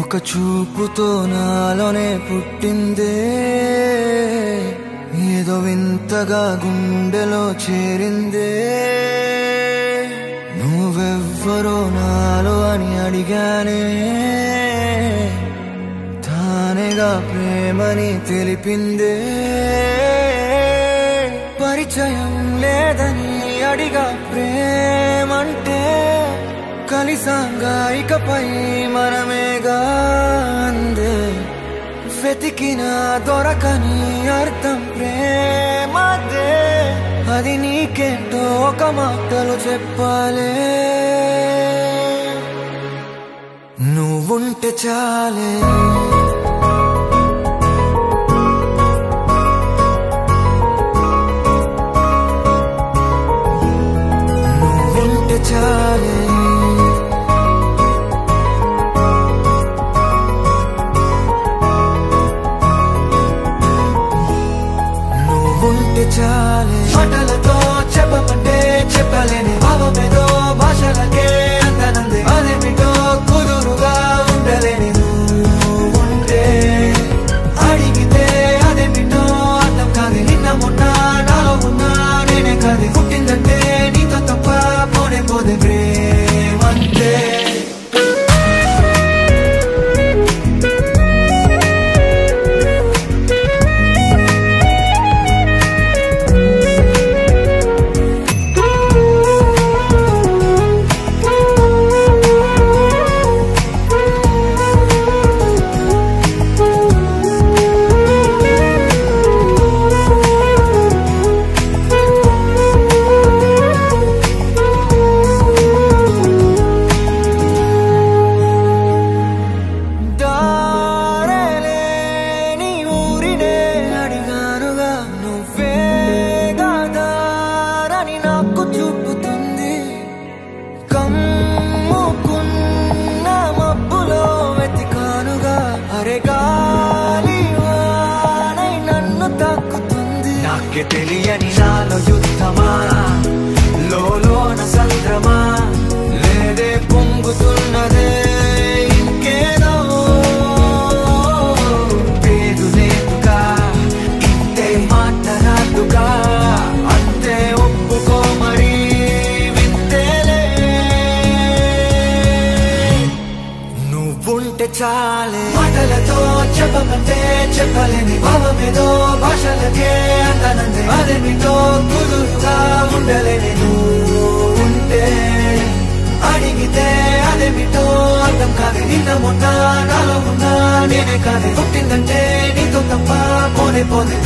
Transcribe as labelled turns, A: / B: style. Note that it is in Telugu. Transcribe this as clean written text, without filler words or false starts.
A: ఒక చూపుతో నాలోనే పుట్టిందే ఏదో వింతగా గుండెలో చేరిందే నువ్వెవ్వరో నాలో అని అడిగానే తానేగా ప్రేమని తెలిపిందే పరిచయం లేదని అడిగా ప్రేమంటే కలిసాంగా ఇకపై మనమేగా అందే వెతికిన దొరకని అర్థం ప్రేమదే అది నీకేంటో ఒక మాటలో చెప్పాలే నువ్వుంటే చాలే నువ్వుంటే చాలే చాలే మాటలతో చెప్పమంటే చెప్పలేని భావమేదో భాషలకే అందనందే అదేమిటో కుదురుగా ఉండలేని నువ్వుంటే అడిగితే అదేమిటో అర్థం కాదు నిన్న మొన్న నాలో ఉన్నా నేనే కాదు పుట్టిందంటే నీతో తప్ప పోనే పోదే ప్రేమంతే తెలియని నాలో యుద్ధమా లోన సంద్రమా లేదే పొంగుతున్నదే ఇంకేదో పేరు లేదుగా ఇంతే మాట్లాడుగా అంతే ఒప్పుకో మరి వింతేలే నువ్వుంటే చాలే మాటలతో చెప్పమంటే చెప్పలేని భావమేదో భాషలకే అందనందే అదేమిటో కుదురుగా ఉండలేని నువ్వుంటే అడిగితే అదేమిటో అర్థం కాదు నిన్న మొన్న నాలో ఉన్నా నేనే కాదు పుట్టిందంటే నీతో తప్ప పోనే పోదే